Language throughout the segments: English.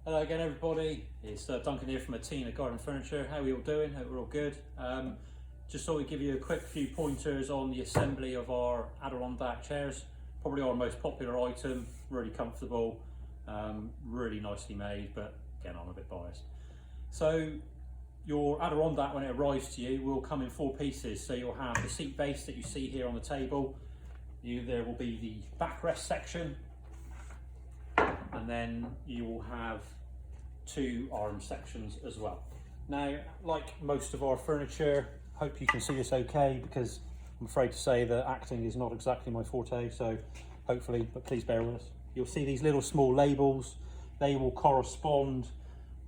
Hello again everybody, it's Duncan here from Ottena Garden Furniture. How are we all doing? Hope we're all good. Just thought we'd give you a quick few pointers on the assembly of our Adirondack chairs. Probably our most popular item, really comfortable, really nicely made, but again I'm a bit biased. So your Adirondack, when it arrives to you, will come in 4 pieces. So you'll have the seat base that you see here on the table. There will be the backrest section, and then you will have 2 arm sections as well. Now, like most of our furniture, hope you can see this okay, because I'm afraid to say that acting is not exactly my forte, so hopefully, but please bear with us. You'll see these little small labels. They will correspond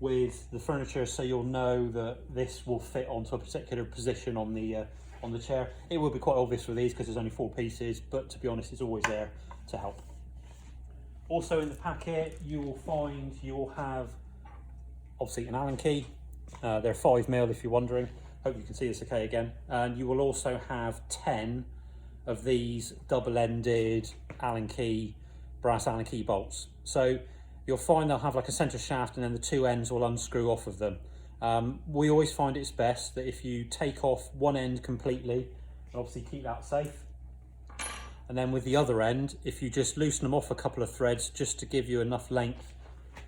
with the furniture, so you'll know that this will fit onto a particular position on the chair. It will be quite obvious with these because there's only 4 pieces, but to be honest, it's always there to help. Also in the packet, you will have obviously an Allen key. They're 5mm if you're wondering. Hope you can see this okay again. And you will also have 10 of these double-ended Allen key, brass Allen key bolts. So you'll find they'll have like a center shaft, and then the 2 ends will unscrew off of them. We always find it's best that if you take off one end completely, and obviously keep that safe, and then with the other end, if you just loosen them off a couple of threads just to give you enough length,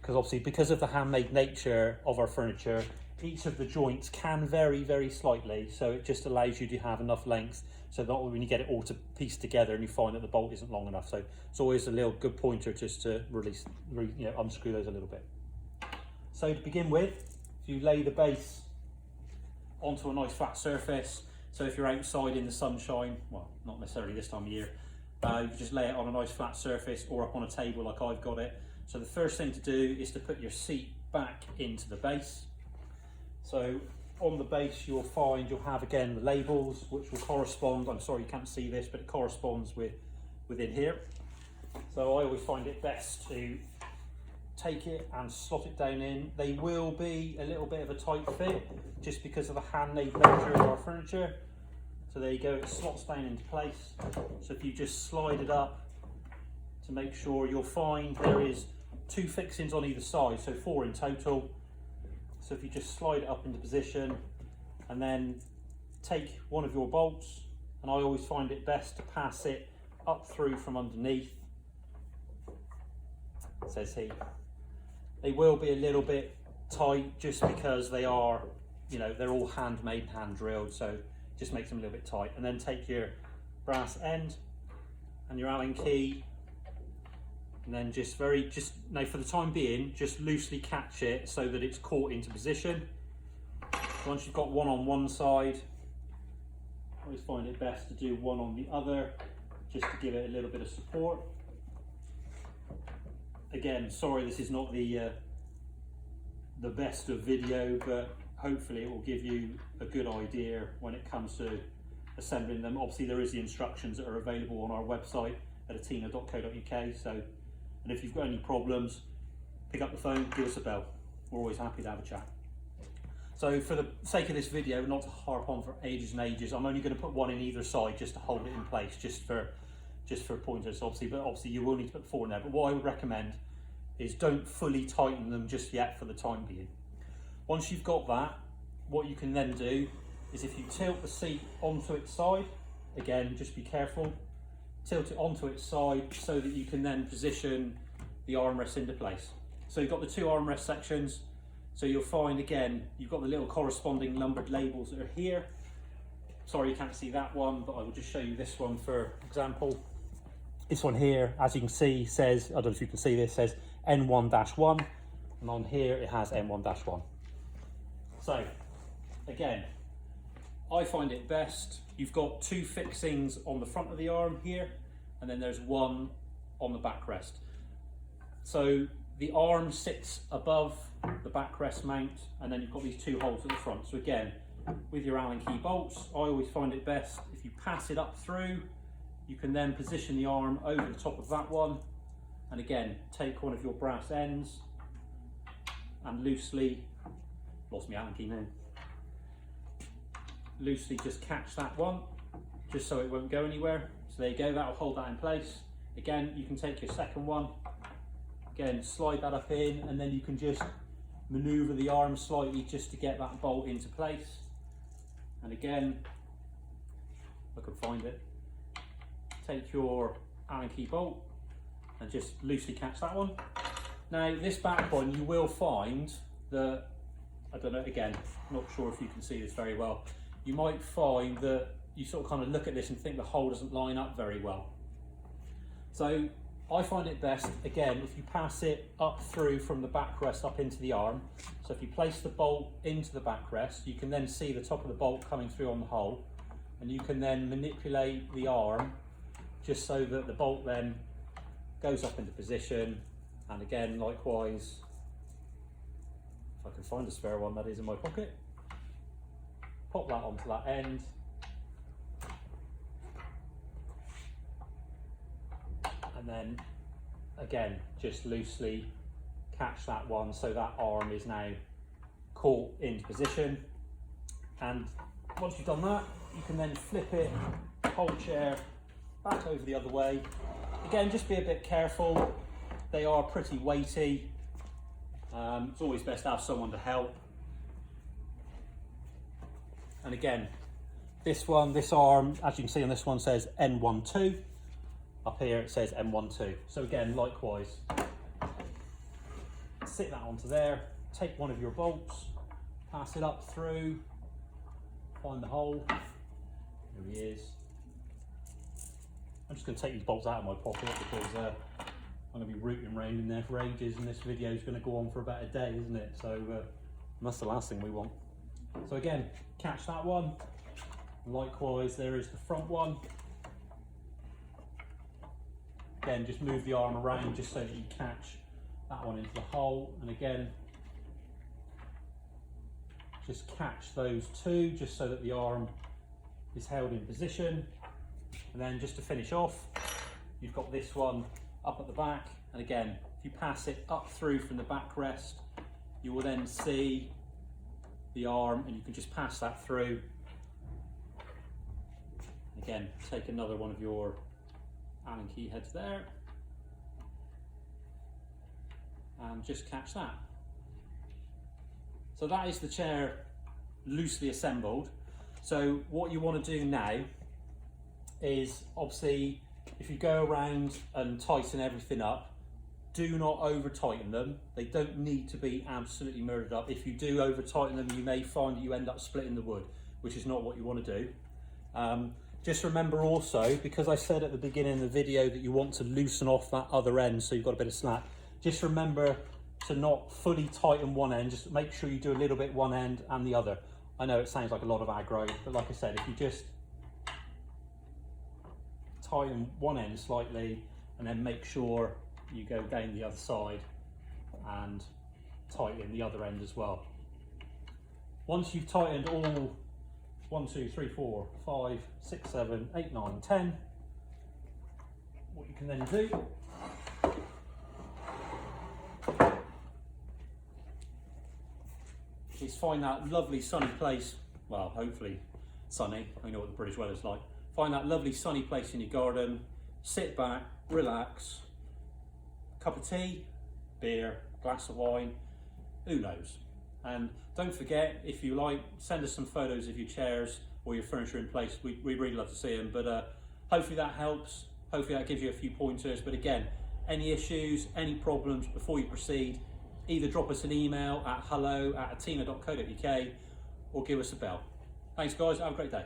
because obviously because of the handmade nature of our furniture, each of the joints can vary very slightly, so it just allows you to have enough length so that when you get it all to piece together and you find that the bolt isn't long enough. So it's always a little good pointer just to unscrew those a little bit. So to begin with, if you lay the base onto a nice flat surface, so if you're outside in the sunshine, well, not necessarily this time of year, you just lay it on a nice flat surface or up on a table like I've got it. So the first thing to do is to put your seat back into the base. So on the base you'll have again the labels which will correspond, I'm sorry you can't see this, but it corresponds within here. So I always find it best to take it and slot it down in. They will be a little bit of a tight fit just because of the handmade nature of our furniture. So there you go, it slots down into place. So if you just slide it up to make sure, you'll find there is 2 fixings on either side, so 4 in total. So if you just slide it up into position and then take one of your bolts, and I always find it best to pass it up through from underneath. It says here. They will be a little bit tight just because they are, they're all handmade, hand drilled, so just makes them a little bit tight. And then take your brass end and your Allen key, and then now for the time being, just loosely catch it so that it's caught into position. Once you've got one on one side, I always find it best to do one on the other, just to give it a little bit of support. Again, sorry this is not the best of video, but hopefully it will give you a good idea when it comes to assembling them. Obviously there is the instructions that are available on our website at ottena.co.uk, so, and if you've got any problems, pick up the phone, give us a bell. We're always happy to have a chat. So for the sake of this video, not to harp on for ages and ages, I'm only going to put one in either side just to hold it in place, just for pointers obviously, but obviously you will need to put 4 in there. But what I would recommend is don't fully tighten them just yet for the time being. Once you've got that, what you can then do is if you tilt the seat onto its side, again, just be careful, tilt it onto its side so that you can then position the armrest into place. So you've got the 2 armrest sections, so you'll find again, you've got the little corresponding numbered labels that are here. Sorry you can't see that one, but I will just show you this one for example. This one here, as you can see, says, I don't know if you can see this, says N1-1, and on here it has N1-1. So, again, I find it best, you've got 2 fixings on the front of the arm here, and then there's 1 on the backrest. So the arm sits above the backrest mount, and then you've got these 2 holes at the front. So again, with your Allen key bolts, I always find it best if you pass it up through, you can then position the arm over the top of that one, and again, take one of your brass ends and loosely, lost my Allen key now, loosely just catch that one, just so it won't go anywhere. So there you go, that'll hold that in place. Again, you can take your second one Again, slide that up in, and then you can just maneuver the arm slightly just to get that bolt into place. And again, if I can find it, take your Allen key bolt and just loosely catch that one. Now this back one, you will find that, I don't know, again, not sure if you can see this very well, you might find that you sort of kind of look at this and think the hole doesn't line up very well. So I find it best, again, if you pass it up through from the backrest up into the arm. So if you place the bolt into the backrest, you can then see the top of the bolt coming through on the hole, and you can then manipulate the arm just so that the bolt then goes up into position. And again, likewise, if I can find a spare one that is in my pocket, pop that onto that end. And then again, just loosely catch that one so that arm is now caught into position. And once you've done that, you can then flip it, whole chair back over the other way. Again, just be a bit careful. They are pretty weighty. It's always best to have someone to help. And again, this one, this arm, as you can see on this one, says N12. Up here it says M12. So again, likewise, sit that onto there, take one of your bolts, pass it up through, find the hole. There he is. I'm just going to take these bolts out of my pocket because I'm going to be rooting around in there for ages, and this video is going to go on for about a day, isn't it? So that's the last thing we want. So again, catch that one. Likewise, there is the front one. Again, just move the arm around just so that you catch that one into the hole. And again, just catch those two just so that the arm is held in position. And then just to finish off, you've got this one up at the back. And again, if you pass it up through from the backrest, you will then see the arm, and you can just pass that through. Again, take another one of your Allen key heads there and just catch that. So that is the chair loosely assembled. So what you want to do now is, obviously, if you go around and tighten everything up, do not over tighten them. They don't need to be absolutely murdered up. If you do over tighten them, you may find that you end up splitting the wood, which is not what you want to do. Just remember also, because I said at the beginning of the video that you want to loosen off that other end so you've got a bit of slack, just remember to not fully tighten one end, just make sure you do a little bit one end and the other. I know it sounds like a lot of aggro, but like I said, if you just tighten one end slightly and then make sure you go down the other side and tighten the other end as well. Once you've tightened all 1, 2, 3, 4, 5, 6, 7, 8, 9, 10, what you can then do is find that lovely sunny place, well, hopefully sunny, I know what the British weather's like. Find that lovely sunny place in your garden, sit back, relax, cup of tea, beer, glass of wine, who knows. And don't forget, if you like, send us some photos of your chairs or your furniture in place. We really love to see them, but hopefully that helps. Hopefully that gives you a few pointers. But again, any issues, any problems, before you proceed, either drop us an email at hello@ottena.co.uk or give us a bell. Thanks guys, have a great day.